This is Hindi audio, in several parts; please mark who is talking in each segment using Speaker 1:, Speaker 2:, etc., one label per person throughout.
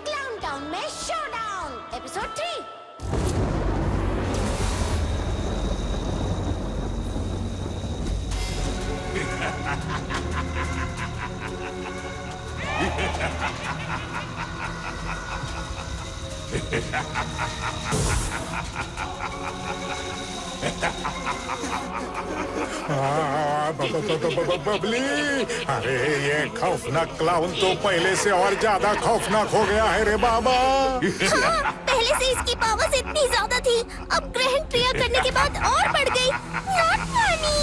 Speaker 1: क्लाउन टाउन में शोडाउन एपिसोड 3।
Speaker 2: बबली, अरे ये खौफनाक क्लाउन तो पहले से और ज्यादा खौफनाक हो गया है रे बाबा।
Speaker 1: हाँ, पहले से इसकी पावर्स इतनी ज्यादा थी, अब ग्रहण क्रिया करने के बाद और बढ़ गई। Not funny.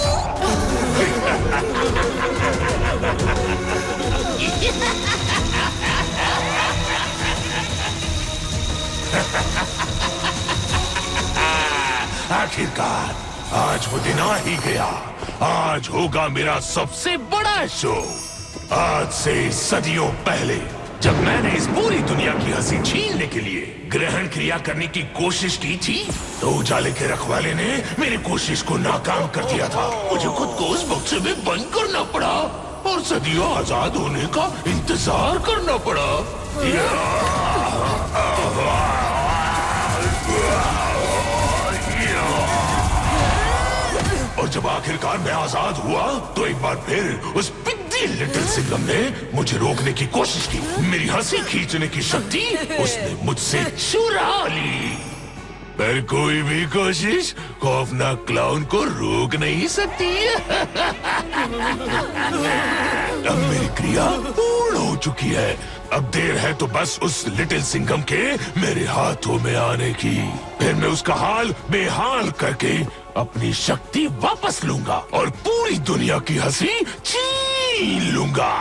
Speaker 3: आखिरकार आज वो दिन आ ही गया। आज होगा मेरा सबसे बड़ा शो। आज से सदियों पहले जब मैंने इस पूरी दुनिया की हंसी छीनने के लिए ग्रहण क्रिया करने की कोशिश की थी, तो उजाले के रखवाले ने मेरी कोशिश को नाकाम कर दिया था। मुझे खुद को उस बक्से में बंद करना पड़ा और सदियों आजाद होने का इंतजार करना पड़ा। और जब आखिरकार मैं आजाद हुआ, तो एक बार फिर उस पिद्दी लिटिल सिंघम ने मुझे रोकने की कोशिश की। मेरी हंसी खींचने की शक्ति उसने मुझसे चुरा ली। पर कोई भी कोशिश खौफनाक क्लाउन को रोक नहीं सकती। अब मेरी क्रिया पूर्ण हो चुकी है। अब देर है तो बस उस लिटिल सिंघम के मेरे हाथों में आने की। फिर मैं उसका हाल बेहाल करके अपनी शक्ति वापस लूंगा और पूरी दुनिया की हंसी छीन लूंगा।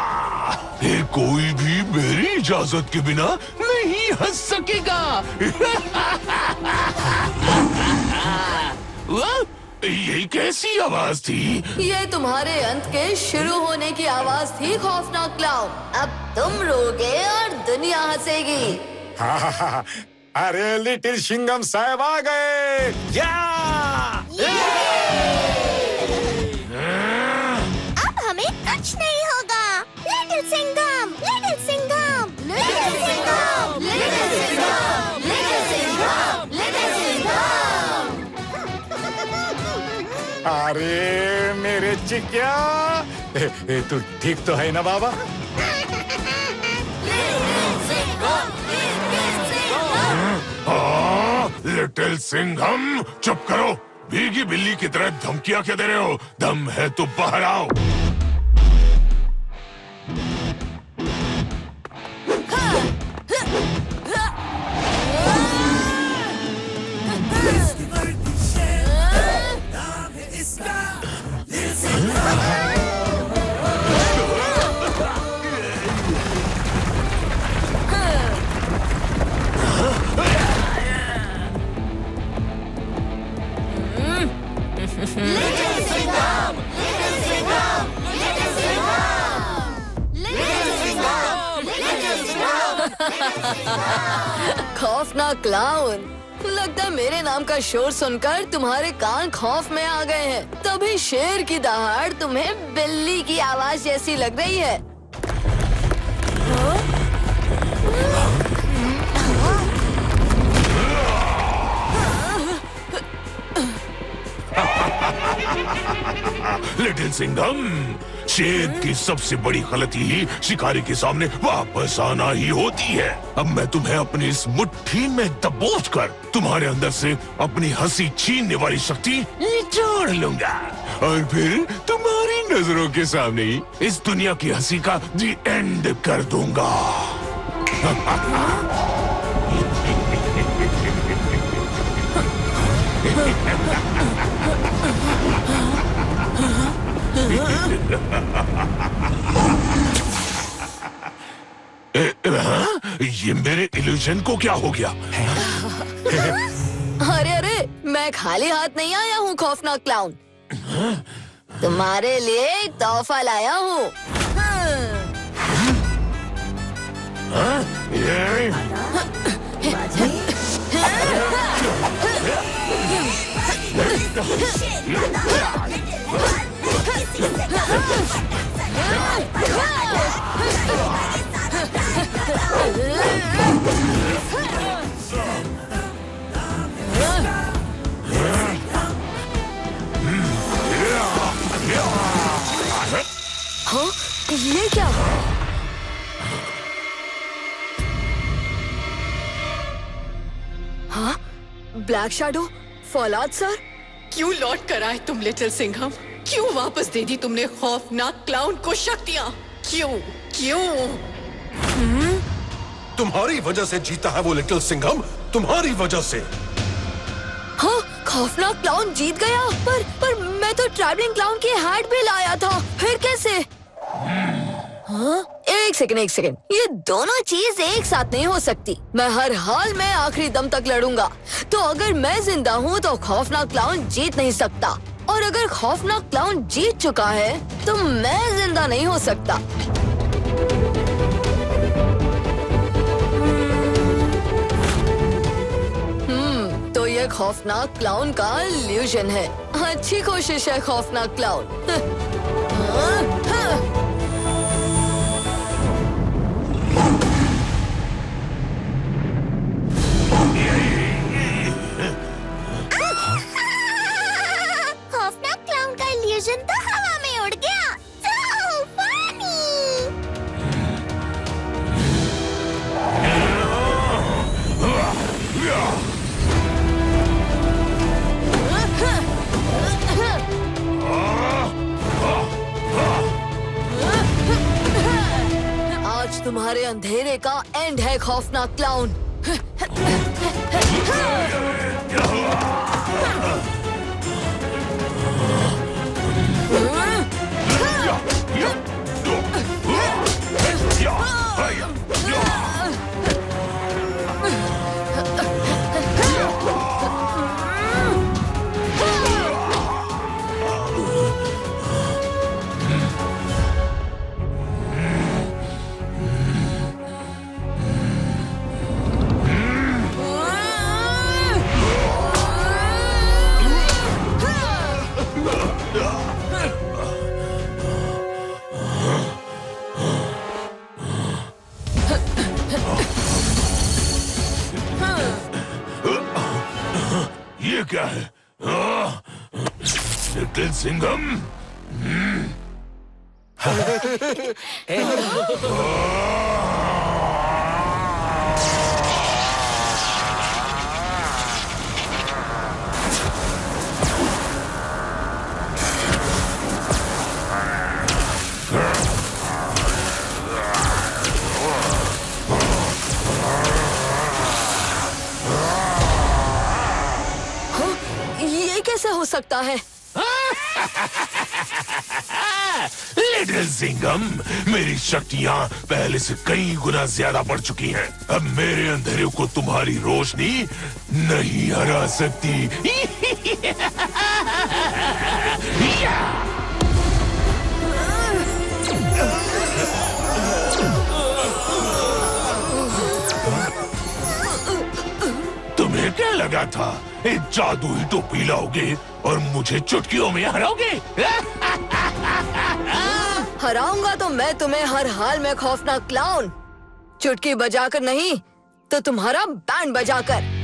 Speaker 3: फिर कोई भी मेरी इजाजत के बिना नहीं हंस सकेगा। यही कैसी आवाज थी?
Speaker 4: ये तुम्हारे अंत के शुरू होने की आवाज थी खौफनाक क्लाउन। अब तुम रोगे और दुनिया हंसेगी।
Speaker 2: अरे लिटिल सिंघम साहब आ गए।
Speaker 1: अब हमें कुछ नहीं होगा। Little Singham, little Singham, little Singham, little Singham, little Singham, little Singham.
Speaker 2: अरे मेरे चिकिया, तू ठीक तो है ना बाबा?
Speaker 3: लिटिल सिंघम, चुप करो। भीगी बिल्ली की तरह धमकियां क्या दे रहे हो? दम है तो बाहर आओ।
Speaker 4: खौफनाक क्लाउन, लगता है मेरे नाम का शोर सुनकर तुम्हारे कान खौफ में आ गए हैं। तभी शेर की दहाड़ तुम्हें बिल्ली की आवाज जैसी लग रही है।
Speaker 3: लिटिल सिंघम, शेर की सबसे बड़ी गलती ही शिकारी के सामने वापस आना ही होती है। अब मैं तुम्हें अपनी इस मुट्ठी में दबोचकर तुम्हारे अंदर से अपनी हंसी छीनने वाली शक्ति निचोड़ लूंगा और फिर तुम्हारी नजरों के सामने ही इस दुनिया की हंसी का दी एंड कर दूंगा। ये मेरे इल्यूजन को क्या हो गया?
Speaker 4: अरे अरे, मैं खाली हाथ नहीं आया हूँ खौफनाक क्लाउन। तुम्हारे लिए एक तोहफा लाया हूँ। हाँ, ब्लैक शैडो, फौलाद सर।
Speaker 5: क्यों लौट कर आए तुम लिटिल सिंघम? क्यों वापस दे दी तुमने खौफनाक क्लाउन को शक्तियाँ? क्यों क्यों?
Speaker 6: तुम्हारी वजह से जीता है वो लिटिल सिंघम, तुम्हारी वजह से।
Speaker 4: हाँ, खौफनाक क्लाउन जीत गया। पर मैं तो ट्रैवलिंग क्लाउन की हैट भी लाया था, फिर कैसे? हाँ? एक सेकंड, ये दोनों चीज एक साथ नहीं हो सकती। मैं हर हाल में आखिरी दम तक लड़ूंगा। तो अगर मैं जिंदा हूँ तो खौफनाक क्लाउन जीत नहीं सकता, और अगर खौफनाक क्लाउन जीत चुका है तो मैं जिंदा नहीं हो सकता। तो ये खौफनाक क्लाउन का इल्यूजन है। अच्छी कोशिश है खौफनाक क्लाउन।
Speaker 1: खौफनाक क्लाउन का इल्यूजन तो हवा में उड़ गया। So funny!
Speaker 4: आज तुम्हारे अंधेरे का एंड है खौफनाक क्लाउन।
Speaker 3: ये क्या है? लिटिल सिंघम?
Speaker 4: ये कैसे हो सकता है?
Speaker 3: लिटिल सिंघम, मेरी शक्तियाँ पहले से कई गुना ज्यादा बढ़ चुकी हैं। अब मेरे अंधेरे को तुम्हारी रोशनी नहीं हरा सकती। तुम्हें क्या लगा था एक जादुई टोपी लाओगे और मुझे चुटकियों में हराओगे?
Speaker 4: हराऊंगा तो मैं तुम्हें हर हाल में खौफनाक क्लाउन। चुटकी बजाकर नहीं तो तुम्हारा बैंड बजाकर।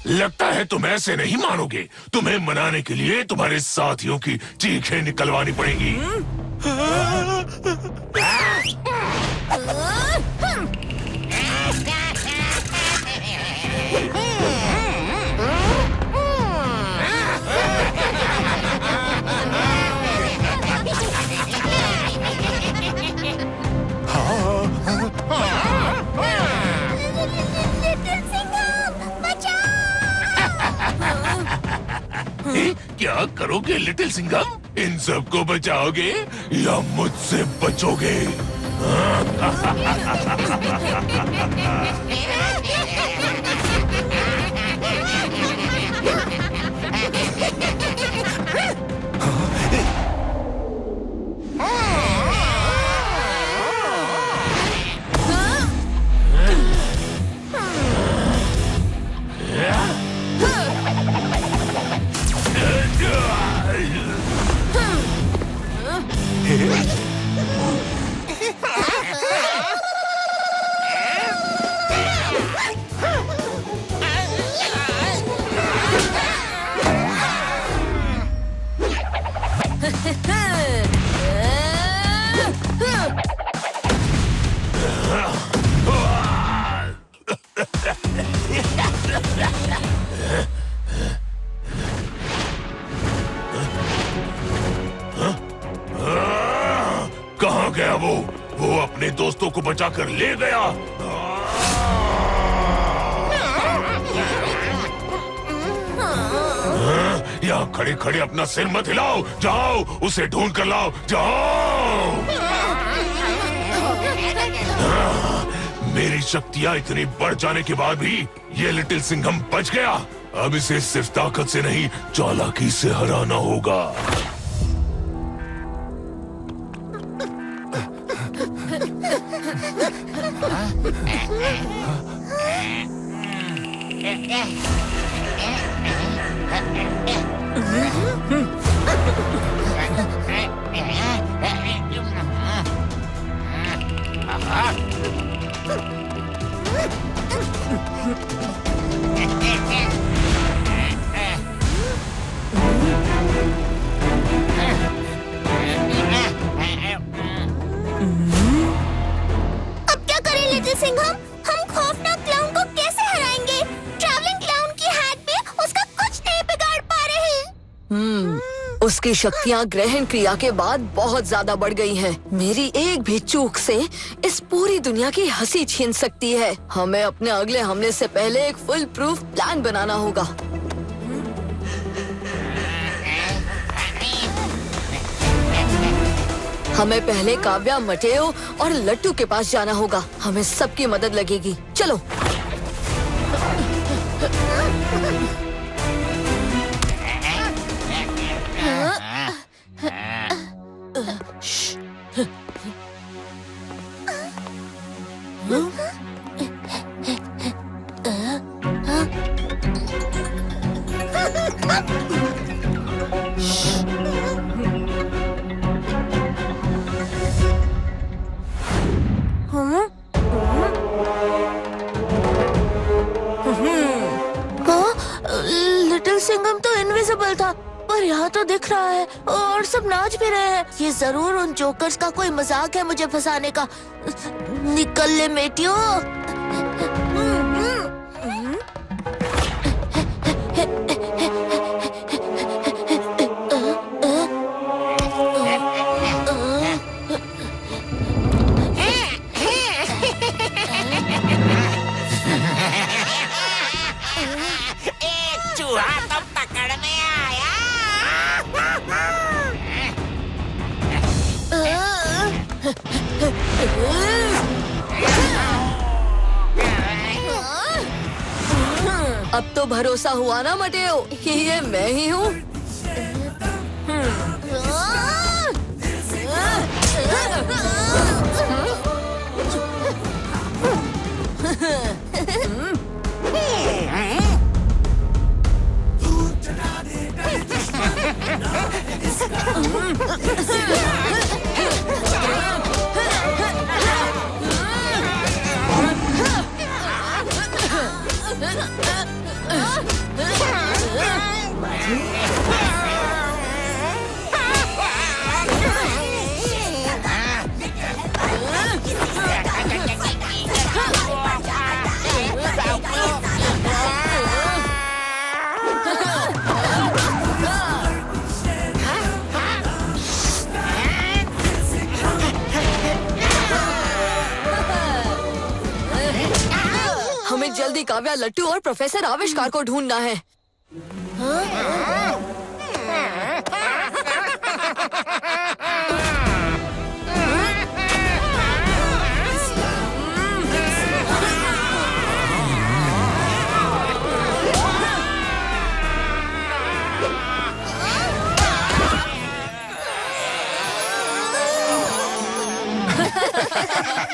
Speaker 3: लगता है तुम ऐसे नहीं मानोगे। तुम्हें मनाने के लिए तुम्हारे साथियों की चीखें निकलवानी पड़ेंगी।
Speaker 1: लिटिल सिंघम, बचाओ!
Speaker 3: क्या करोगे लिटिल सिंघम? इन सबको बचाओगे या मुझसे बचोगे? गया वो अपने दोस्तों को बचाकर ले गया। यहाँ खड़े खड़े अपना सिर मत हिलाओ, जाओ उसे ढूंढ कर लाओ, जाओ। मेरी शक्तियाँ इतनी बढ़ जाने के बाद भी ये लिटिल सिंघम बच गया। अब इसे सिर्फ ताकत से नहीं, चालाकी से हराना होगा।
Speaker 1: अब क्या करें लिटिल सिंघम? हम खौफनाक क्लाउन को कैसे हराएंगे? ट्रैवलिंग क्लाउन की हैट भी उसका कुछ नहीं बिगाड़ पा रही।
Speaker 4: उसकी शक्तियाँ ग्रहण क्रिया के बाद बहुत ज्यादा बढ़ गई हैं। मेरी एक भी चूक से इस पूरी दुनिया की हंसी छीन सकती है। हमें अपने अगले हमले से पहले एक फुल प्रूफ प्लान बनाना होगा। हमें पहले काव्या, मटेओ और लट्टू के पास जाना होगा। हमें सबकी मदद लगेगी। चलो।
Speaker 1: लिटिल सिंघम तो इनविजिबल था, पर यहाँ तो दिख रहा है और सब नाच भी रहे हैं। ये जरूर उन जोकर्स का कोई मजाक है मुझे फंसाने का। निकल ले मेटियो। अब तो भरोसा हुआ ना मटेओ कि ये मैं ही हूँ। हमें जल्दी काव्या, लट्टू और प्रोफेसर आविष्कार को ढूंढना है।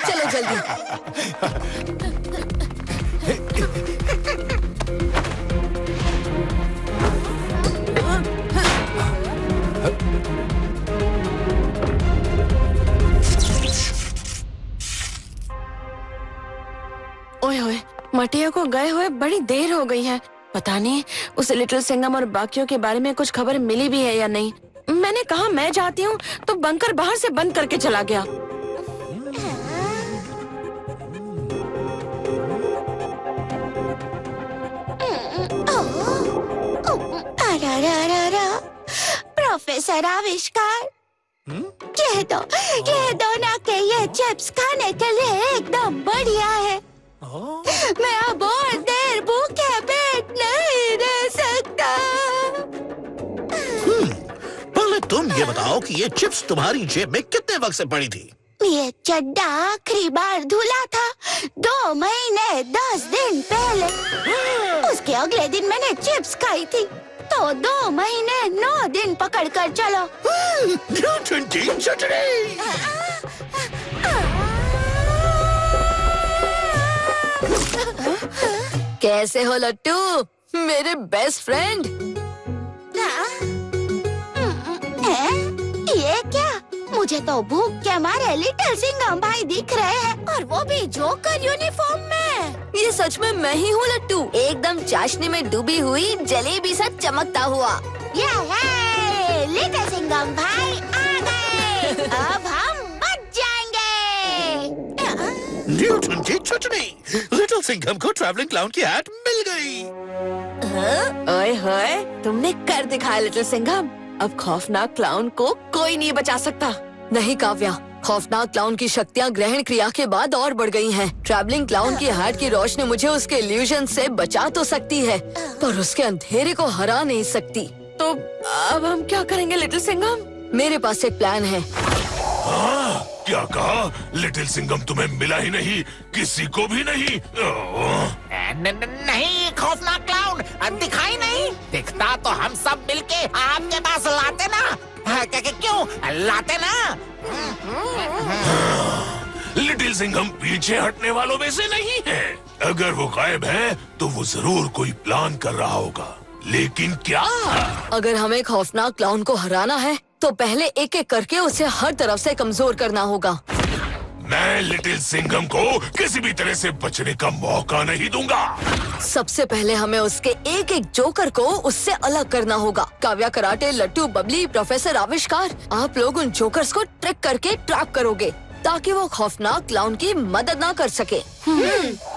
Speaker 1: चलो जल्दी।
Speaker 7: ओए मटेओ को गए हुए बड़ी देर हो गई है। पता नहीं उसे लिटिल सिंघम और बाकियों के बारे में कुछ खबर मिली भी है या नहीं। मैंने कहा मैं जाती हूँ तो बंकर बाहर से बंद करके चला गया।
Speaker 1: प्रोफेसर आविष्कार, कह दो ना कि ये चिप्स खाने के लिए एकदम बढ़िया है। मैं अब और देर भूखे पेट नहीं रह सकता।
Speaker 8: पहले तुम ये बताओ कि ये चिप्स तुम्हारी जेब में कितने वक्त से पड़ी थी?
Speaker 1: ये चड्डा आखिरी बार धुला था 2 महीने 10 दिन पहले। उसके अगले दिन मैंने चिप्स खाई थी, तो 2 महीने 9 दिन पकड़ कर चलो।
Speaker 8: ठंडी चटनी।
Speaker 4: कैसे हो लट्टू, मेरे बेस्ट फ्रेंड?
Speaker 1: ये क्या? मुझे तो भूख के मारे लिटिल सिंघम भाई दिख रहे हैं, और वो भी जोकर यूनिफॉर्म में।
Speaker 4: ये सच में मैं ही हूँ लट्टू, एकदम चाशनी में डूबी हुई जलेबी सा चमकता हुआ।
Speaker 1: ये लिटिल सिंघम भाई आ गए। अब हम बच जाएंगे।
Speaker 8: न्यूटन की चटनी। लिटिल सिंघम को ट्रैवलिंग क्लाउन की हैट मिल गई।
Speaker 7: ओए होए, तुमने कर दिखाया लिटिल सिंघम। अब खौफनाक क्लाउन को कोई नहीं बचा सकता।
Speaker 4: नहीं काव्या, खौफनाक क्लाउन की शक्तियाँ ग्रहण क्रिया के बाद और बढ़ गई हैं। ट्रैवलिंग क्लाउन की हैट की रोशनी मुझे उसके इल्यूजन से बचा तो सकती है, पर उसके अंधेरे को हरा नहीं सकती।
Speaker 7: तो अब हम क्या करेंगे लिटिल सिंघम?
Speaker 4: मेरे पास एक प्लान है।
Speaker 3: क्या कहा? लिटिल सिंघम तुम्हें मिला ही नहीं, किसी को भी नहीं?
Speaker 9: नहीं खौफनाक क्लाउन, दिखाई नहीं दिखता तो हम सब मिलके आपके पास लाते ना। क्यों लाते ना?
Speaker 3: लिटिल सिंघम पीछे हटने वालों में से नहीं है। अगर वो गायब है तो वो जरूर कोई प्लान कर रहा होगा, लेकिन क्या?
Speaker 4: अगर हमें खौफनाक क्लाउन को हराना है तो पहले एक एक करके उसे हर तरफ से कमजोर करना होगा।
Speaker 3: मैं लिटिल सिंघम को किसी भी तरह से बचने का मौका नहीं दूंगा।
Speaker 4: सबसे पहले हमें उसके एक एक जोकर को उससे अलग करना होगा। काव्या, कराटे, लट्टू, बबली, प्रोफेसर आविष्कार, आप लोग उन जोकर्स को ट्रिक करके ट्रैप करोगे ताकि वो खौफनाक क्लाउन की मदद ना कर सके।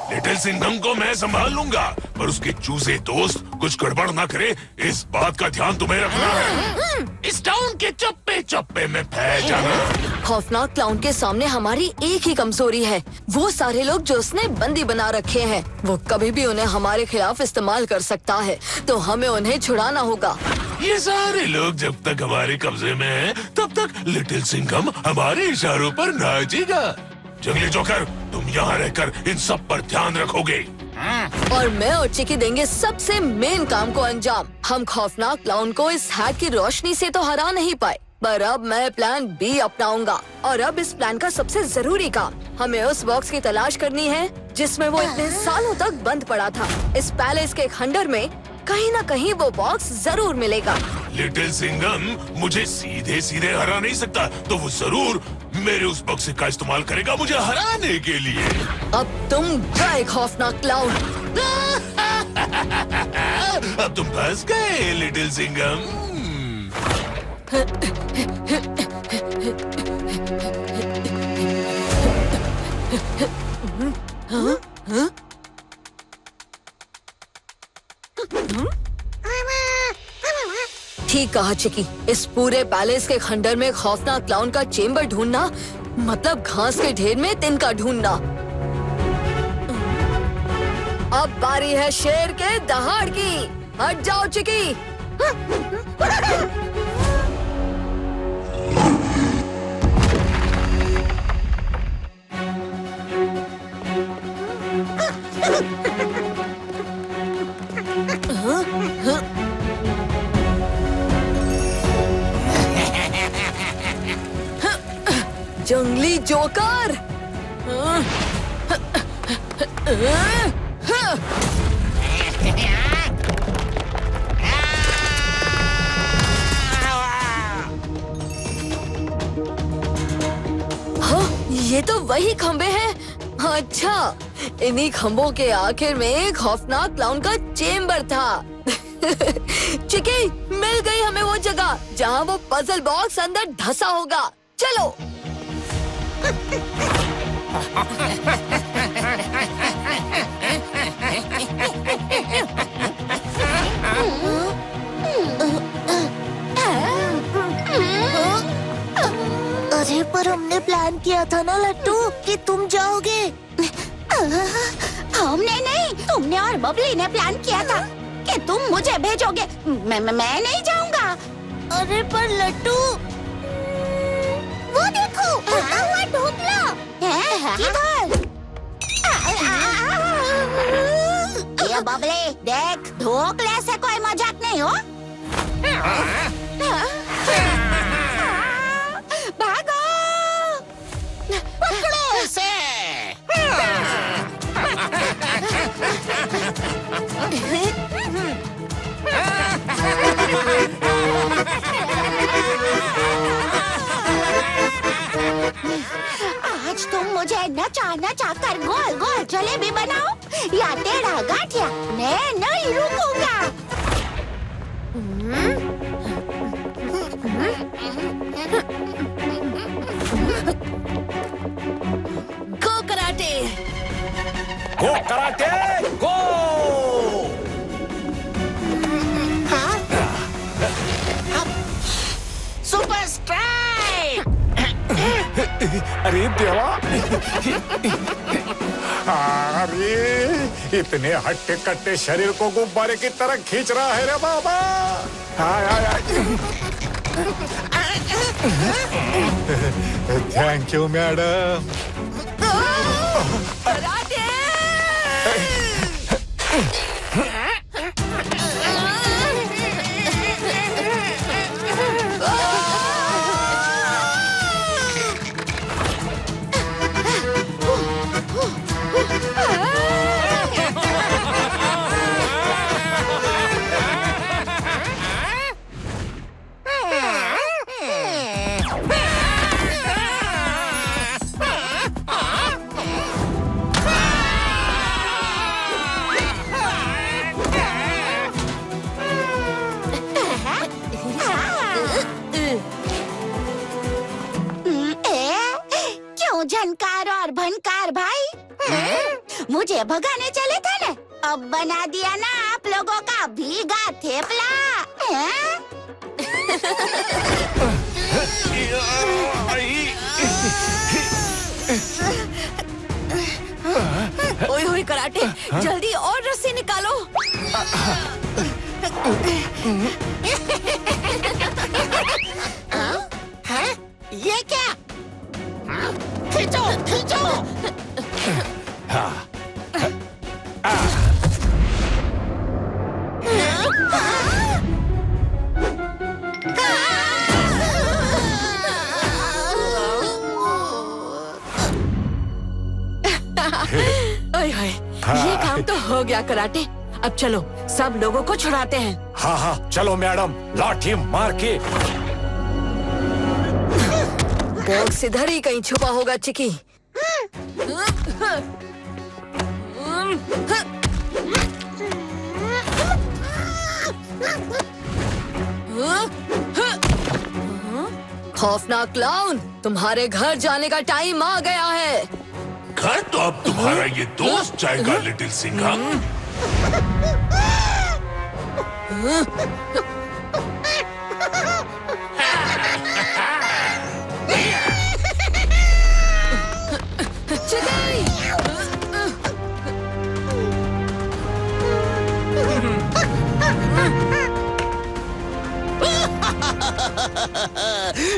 Speaker 3: लिटिल सिंघम को मैं संभाल लूंगा, पर उसके चूजे दोस्त कुछ गड़बड़ ना करे, इस बात का ध्यान तुम्हें रखना है। इस टाउन के चप्पे चप्पे में फैल जाना।
Speaker 4: खौफनाक क्लाउन के सामने हमारी एक ही कमजोरी है, वो सारे लोग जो उसने बंदी बना रखे हैं। वो कभी भी उन्हें हमारे खिलाफ इस्तेमाल कर सकता है, तो हमें उन्हें छुड़ाना होगा।
Speaker 3: ये सारे लोग जब तक हमारे कब्जे में हैं, तब तक लिटिल सिंघम हमारे इशारों पर नाचेगा। जंगली जोकर, तुम यहाँ रहकर इन सब पर ध्यान रखोगे।
Speaker 4: और मैं और चिकी देंगे सबसे मेन काम को अंजाम। हम खौफनाक क्लाउन को इस हैट की रोशनी से तो हरा नहीं पाए, पर अब मैं प्लान बी अपनाऊंगा। और अब इस प्लान का सबसे जरूरी काम, हमें उस बॉक्स की तलाश करनी है जिसमें वो इतने सालों तक बंद पड़ा था। इस पैलेस के खंडर में कहीं ना कहीं वो बॉक्स जरूर मिलेगा।
Speaker 3: लिटिल सिंघम मुझे सीधे सीधे हरा नहीं सकता, तो वो जरूर मेरे उस बक्से का इस्तेमाल करेगा मुझे हराने के लिए।
Speaker 4: अब तुम गए खौफनाक क्लाउन।
Speaker 3: अब तुम फंस गए लिटिल सिंघम।
Speaker 4: ठीक कहा चिकी, इस पूरे पैलेस के खंडर में खौफनाक क्लाउन का चेम्बर ढूंढना मतलब घास के ढेर में तिनका ढूंढना। अब बारी है शेर के दहाड़ की। हट जाओ चिकी। जंगली जोकर। हाँ, ये तो वही खंबे हैं। अच्छा, इन्हीं खंबों के आखिर में खौफनाक क्लाउन का चेम्बर था। चिकी, मिल गई हमें वो जगह जहाँ वो पजल बॉक्स अंदर धंसा होगा। चलो।
Speaker 1: अरे पर हमने प्लान किया था ना लट्टू कि तुम जाओगे।
Speaker 10: हमने नहीं, तुमने और बबली ने प्लान किया था कि तुम मुझे भेजोगे। मैं नहीं जाऊंगा।
Speaker 1: अरे पर लट्टू, वो देखो उड़ता हुआ ढोकला। किधर?
Speaker 10: ये बबली देख, ढोकले से कोई मजाक नहीं हो। भागो,
Speaker 9: पकड़ो इसे।
Speaker 10: आज तुम मुझे नचा नचा कर गोल गोल जलेबी बनाओ या टेढ़ा गाठिया, मैं नहीं रुकूंगा।
Speaker 7: Go karate,
Speaker 2: go karate go.
Speaker 9: Super strike.
Speaker 2: अरे देवा, अरे इतने हट्टे कट्टे शरीर को गुब्बारे की तरह खींच रहा है रे बाबा। हाय हाय हाय। Thank you madam.
Speaker 7: कराटे।
Speaker 10: झनकार और भनकार भाई, मुझे भगाने चले थे ना, अब बना दिया ना आप लोगों का भीगा थेपला।
Speaker 7: ओए होए कराटे, जल्दी और रस्सी निकालो।
Speaker 9: ये क्या? खींचो खींचो।
Speaker 7: ओए होए, ये काम तो हो गया कराटे। अब चलो सब लोगों को छुड़ाते हैं।
Speaker 2: हाँ हाँ चलो मैडम, लाठी मार के।
Speaker 4: बॉक्स इधर ही कहीं छुपा होगा चिकी। खौफनाक क्लाउन, तुम्हारे घर जाने का टाइम आ गया है।
Speaker 3: घर तो अब तुम्हारा ये दोस्त जाएगा लिटिल सिंघम।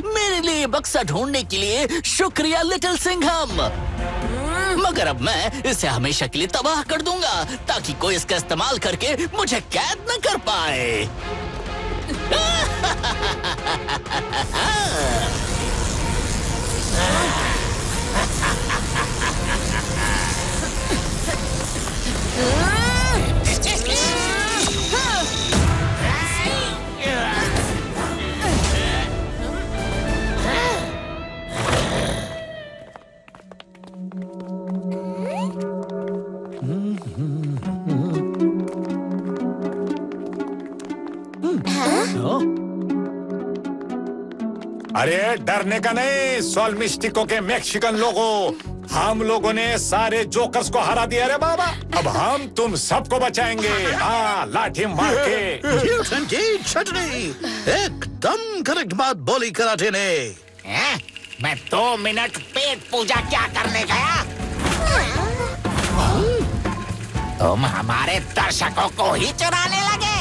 Speaker 8: मेरे लिए बक्सा ढूंढने के लिए शुक्रिया लिटिल सिंघम, मगर अब मैं इसे हमेशा के लिए तबाह कर दूंगा ताकि कोई इसका इस्तेमाल करके मुझे कैद न कर पाए।
Speaker 2: अरे डरने का नहीं सोलमिस्टिको के मैक्सिकन लोगों, हम लोगों ने सारे जोकर्स को हरा दिया रे बाबा। अब हम तुम सबको बचाएंगे। हाँ लाठी मार के।
Speaker 8: न्यूटन की छटनी, एकदम करेक्ट बात बोली कराटे ने।
Speaker 9: मैं 2 मिनट पेट पूजा क्या करने गया? तुम हमारे दर्शकों को ही चुराने लगे।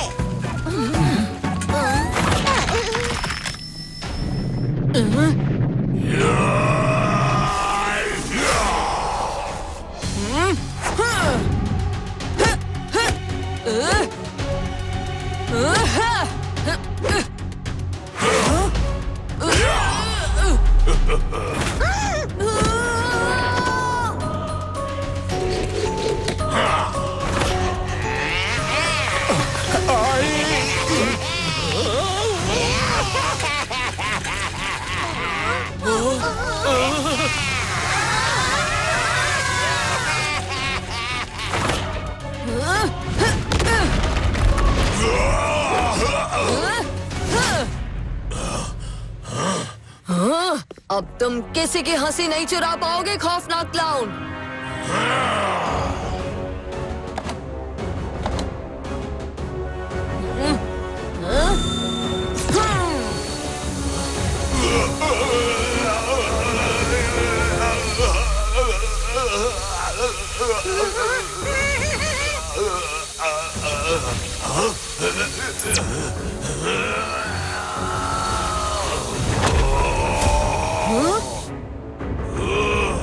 Speaker 4: अब तुम किसी की हंसी नहीं चुरा पाओगे खौफनाक क्लाउन।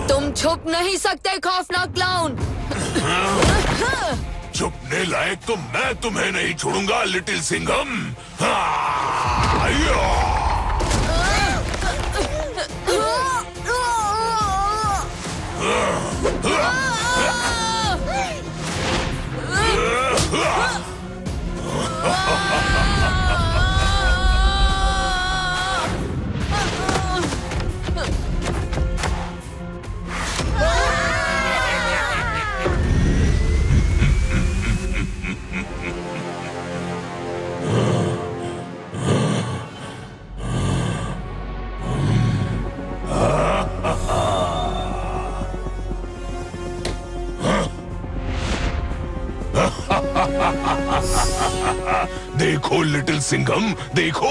Speaker 4: तुम छुप नहीं सकते खौफनाक क्लाउन।
Speaker 3: छुपने लायक तो मैं तुम्हें नहीं छोड़ूंगा लिटिल सिंघम। देखो लिटिल सिंघम, देखो,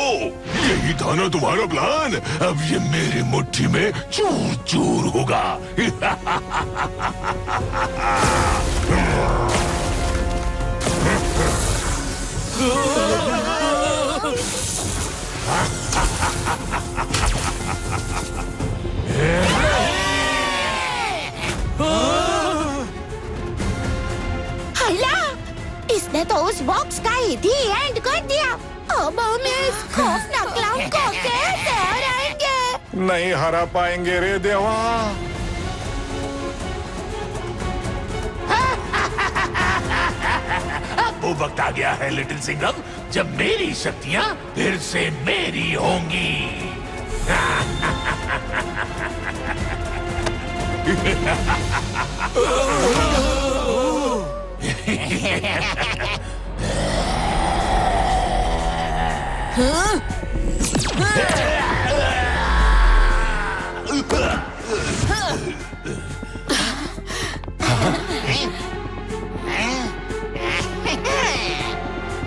Speaker 3: यही था ना तुम्हारा प्लान। अब ये मेरी मुट्ठी में चूर चूर होगा।
Speaker 10: इसने तो उस बॉक्स का ही दी एंड कर दिया। अब हम इस खौफनाक क्लाउन को कैसे हराएंगे?
Speaker 2: नहीं हरा पाएंगे रे देवा।
Speaker 3: अब वो वक्त आ गया है लिटिल सिंघम, जब मेरी शक्तियां फिर से मेरी होंगी।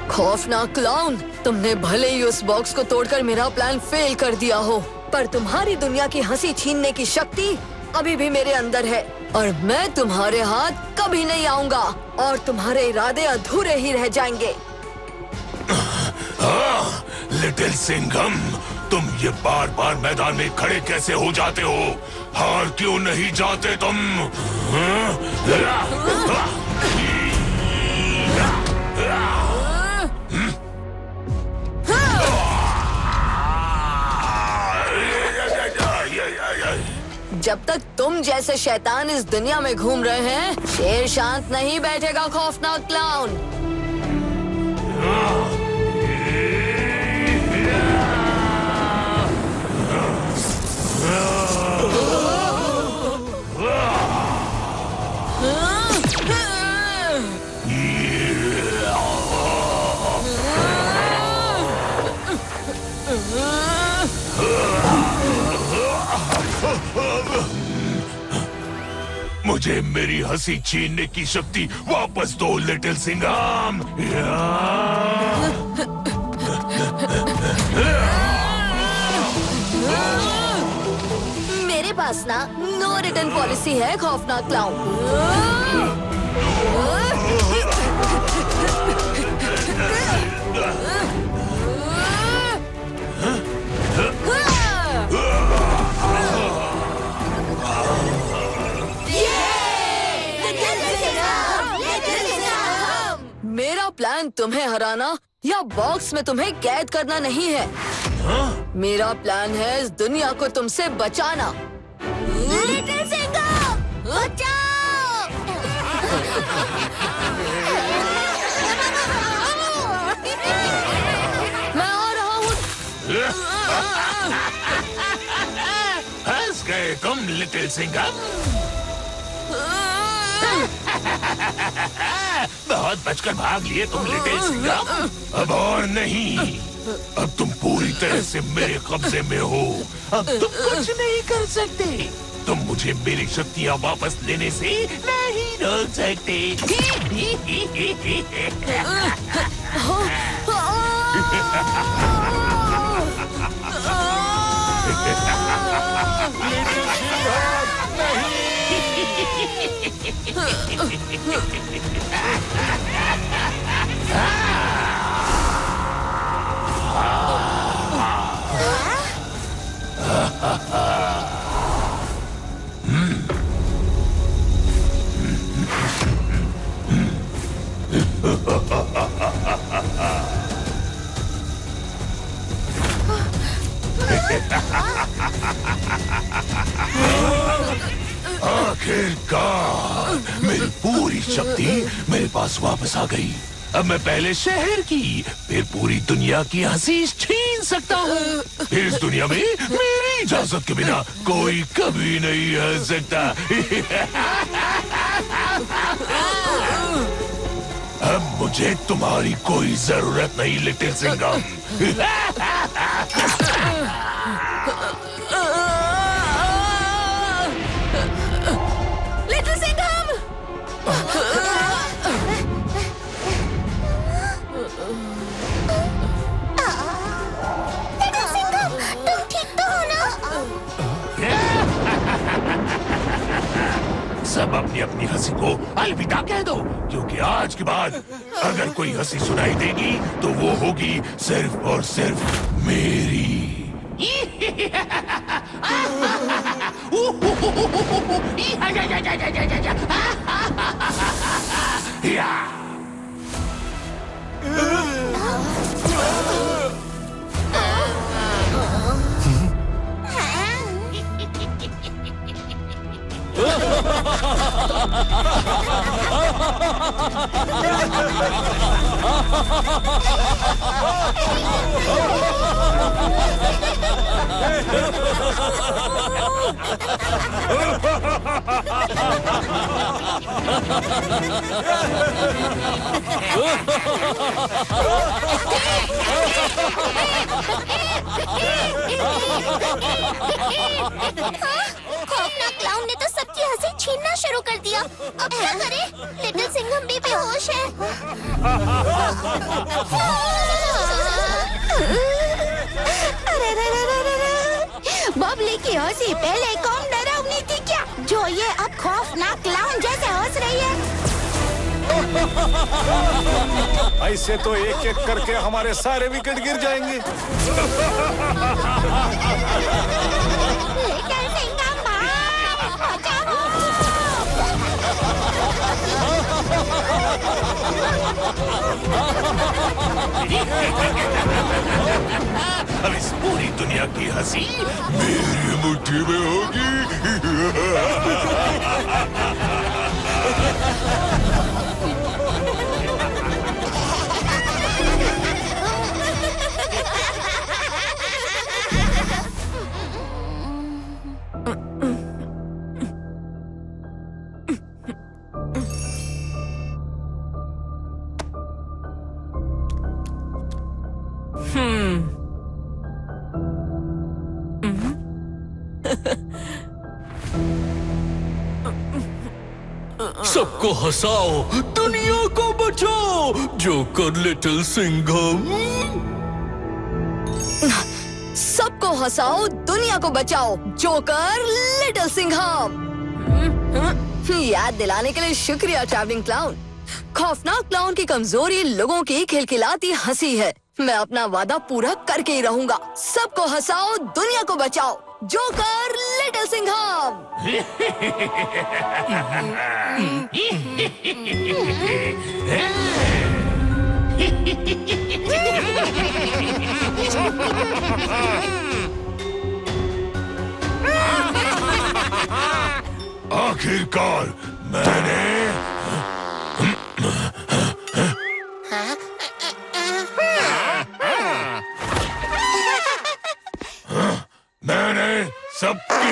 Speaker 4: खौफनाक क्लाउन, तुमने भले ही उस बॉक्स को तोड़कर मेरा प्लान फेल कर दिया हो, पर तुम्हारी दुनिया की हंसी छीनने की शक्ति अभी भी मेरे अंदर है और मैं तुम्हारे हाथ कभी नहीं आऊंगा और तुम्हारे इरादे अधूरे ही रह जाएंगे।
Speaker 3: लिटिल सिंघम, तुम ये बार बार मैदान में खड़े कैसे हो जाते हो? हार क्यों नहीं जाते तुम?
Speaker 4: जब तक तुम जैसे शैतान इस दुनिया में घूम रहे हैं, शेर शांत नहीं बैठेगा खौफनाक क्लाउन।
Speaker 3: मुझे मेरी हंसी छीनने की शक्ति वापस दो लिटिल सिंघम।
Speaker 4: मेरे पास ना नो रिटर्न पॉलिसी है खौफनाक क्लाउन। मेरा प्लान तुम्हें हराना या बॉक्स में तुम्हें कैद करना नहीं है। मेरा प्लान है इस दुनिया को तुमसे बचाना।
Speaker 1: लिटिल सिंघम, बचाओ!
Speaker 4: मैं आ रहा हूँ।
Speaker 3: हंस गए तुम लिटिल सिंघम। बहुत बचकर भाग लिए तुम लिटिल सिंघम। अब और नहीं, अब तुम पूरी तरह से मेरे कब्जे में हो। अब तुम कुछ नहीं कर सकते। तुम मुझे मेरी शक्तियाँ वापस लेने से नहीं रोक सकते। आखिरकार मेरी पूरी शक्ति मेरे पास वापस आ गई। अब मैं पहले शहर की फिर पूरी दुनिया की हंसी छीन सकता हूँ। इस दुनिया में मेरी इजाजत के बिना कोई कभी नहीं हंस सकता। अब मुझे तुम्हारी कोई जरूरत नहीं little Singham.
Speaker 1: Little Singham! Little Singham, तुम ठीक तो हो ना?
Speaker 3: सब अपनी अपनी हंसी को अलविदा कह दो, क्योंकि आज के बाद अगर कोई हंसी सुनाई देगी तो वो होगी सिर्फ और सिर्फ मेरी।
Speaker 1: खौफनाक क्लाउन ने तो सबकी हंसी छीनना शुरू कर दिया। अब क्या करें? लिटिल सिंघम भी बेहोश है।
Speaker 10: बबली की हंसी पहले कम डरावनी थी क्या, जो ये अब खौफनाक क्लाउन जैसे हंस रही है?
Speaker 2: ऐसे तो एक एक करके हमारे सारे विकेट गिर जाएंगे।
Speaker 10: लिटिल सिंघम भाई, बचाओ!
Speaker 3: अब इस पूरी दुनिया की हंसी मेरी मुट्ठी में होगी।
Speaker 11: सबको हंसाओ, दुनिया को बचाओ, जोकर लिटिल सिंघम।
Speaker 4: सबको हंसाओ, दुनिया को बचाओ, जोकर लिटिल सिंघम। याद दिलाने के लिए शुक्रिया ट्रैवलिंग क्लाउन। खौफनाक क्लाउन की कमजोरी लोगों की खिलखिलाती हंसी है। मैं अपना वादा पूरा करके ही रहूंगा। सबको हंसाओ, दुनिया को बचाओ, जोकर लिटिल सिंघम।
Speaker 3: आखिरकार मैंने सबकी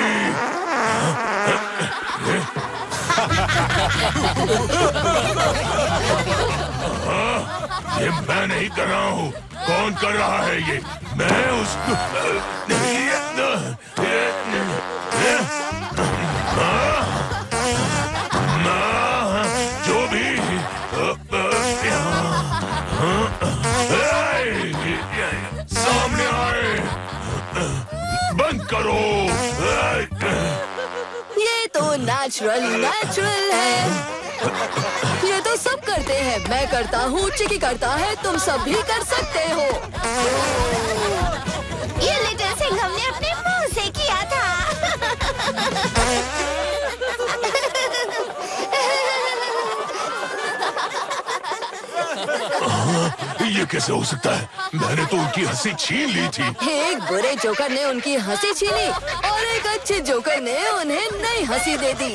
Speaker 3: ये मैं नहीं कर रहा हूँ। कौन कर रहा है ये? मैं उसको जो भी सामने आए, बंद करो।
Speaker 4: ये तो नेचुरल है। ये तो सब करते हैं। मैं करता हूँ, चिकी करता है, तुम सब भी कर सकते हो।
Speaker 10: ये लिटिल सिंघम ने अपने मुंह से किया था।
Speaker 3: ये कैसे हो सकता है? मैंने तो उनकी हंसी छीन ली थी।
Speaker 4: एक बुरे जोकर ने उनकी हंसी छीनी और एक अच्छे जोकर ने उन्हें नई हंसी दे दी।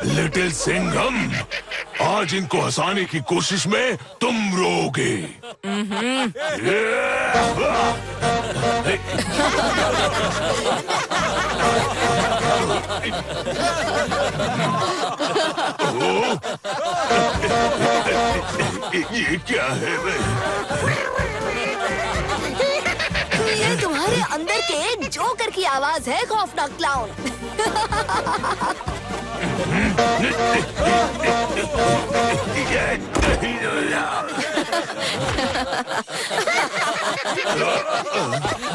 Speaker 3: लिटिल सिंघम, आज इनको हंसाने की कोशिश में तुम रोगे। ये क्या है?
Speaker 4: ये तुम्हारे अंदर के जोकर की आवाज है, खौफनाक क्लाउन।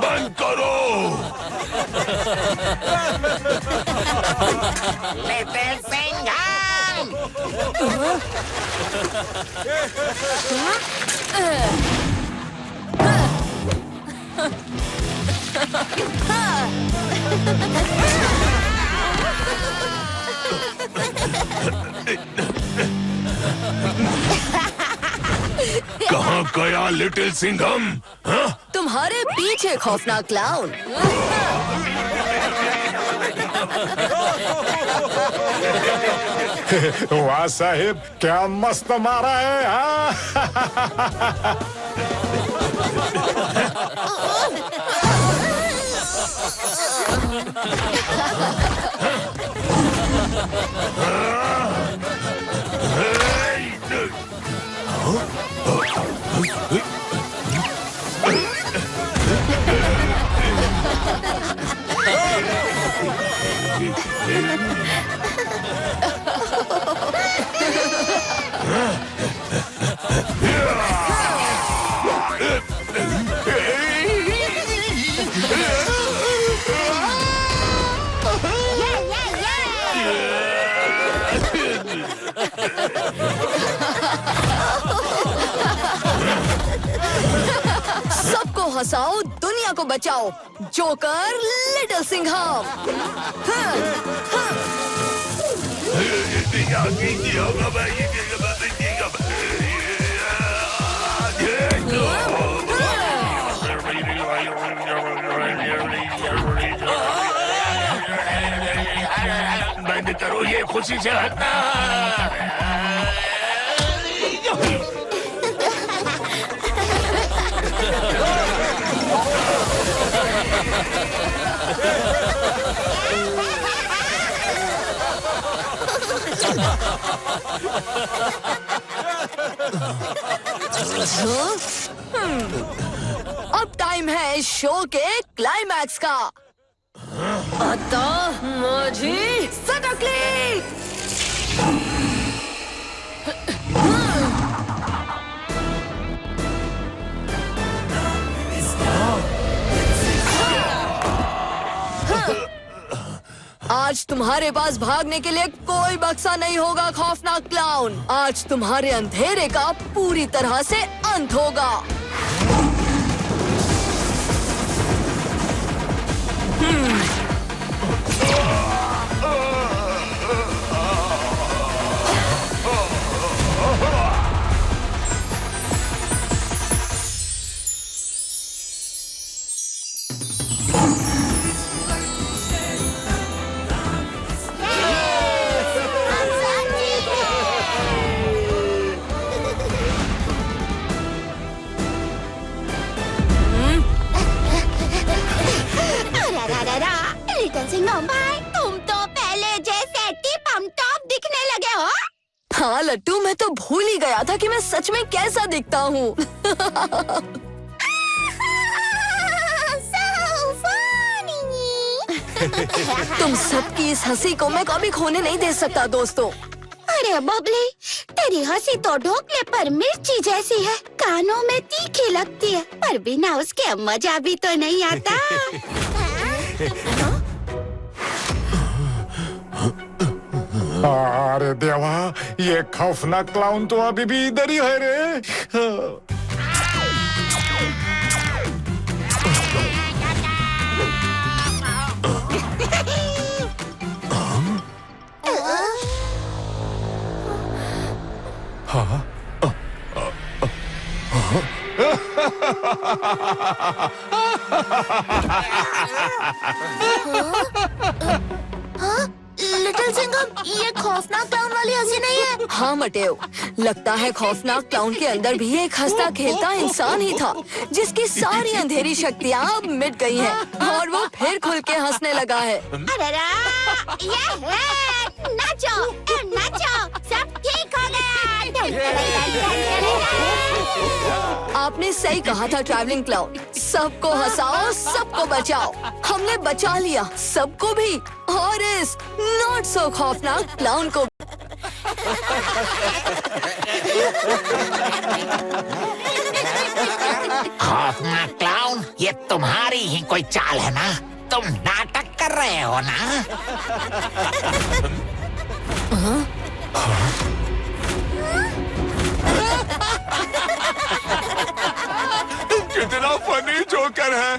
Speaker 3: बंद करो।
Speaker 9: लिटिल सिंघम।
Speaker 3: कहाँ गया लिटिल सिंघम?
Speaker 4: तुम्हारे पीछे, खौफनाक क्लाउन।
Speaker 2: वाह साहिब, क्या मस्त मारा है।
Speaker 4: सबको हंसाओ, दुनिया को बचाओ, जोकर लिटिल सिंघम।
Speaker 3: बंद करो, ये खुशी से हटना।
Speaker 4: टाइम है इस शो के क्लाइमैक्स का। अतः माझी सटकली। आज तुम्हारे पास भागने के लिए कोई बक्सा नहीं होगा खौफनाक क्लाउन। आज तुम्हारे अंधेरे का पूरी तरह से अंत होगा।
Speaker 10: लिटिल सिंघम भाई, तुम तो पहले जैसे टिप हम टॉप दिखने लगे हो।
Speaker 4: हाँ लट्टू, मैं तो भूल ही गया था कि मैं सच में कैसा दिखता हूँ। तुम सबकी इस हंसी को मैं कभी खोने नहीं दे सकता दोस्तों।
Speaker 10: अरे बबली, तेरी हंसी तो ढोकले पर मिर्ची जैसी है, कानों में तीखी लगती है, पर बिना उसके मजा भी तो नहीं आता।
Speaker 2: अरे देवा, ये खौफनाक क्लाउन तो अभी भी इधर ही है रे।
Speaker 1: लिटिल सिंघम, ये खौफनाक क्लाउन वाली हंसी नहीं है।
Speaker 4: हाँ मटेओ, लगता है खौफनाक क्लाउन के अंदर भी एक हंसता खेलता इंसान ही था, जिसकी सारी अंधेरी शक्तियाँ अब मिट गई हैं और वो फिर खुल के हंसने लगा है।
Speaker 10: अरे नाचो नाचो, सब ठीक हो गया।
Speaker 4: आपने सही कहा था ट्रैवलिंग क्लाउन, सबको हंसाओ, सबको बचाओ। हमने बचा लिया सबको भी, और इस नॉट सो खौफनाक क्लाउन को।
Speaker 9: खौफनाक क्लाउन, ये तुम्हारी ही कोई चाल है ना? तुम नाटक कर रहे हो ना?
Speaker 3: कितना फनी जोकर है।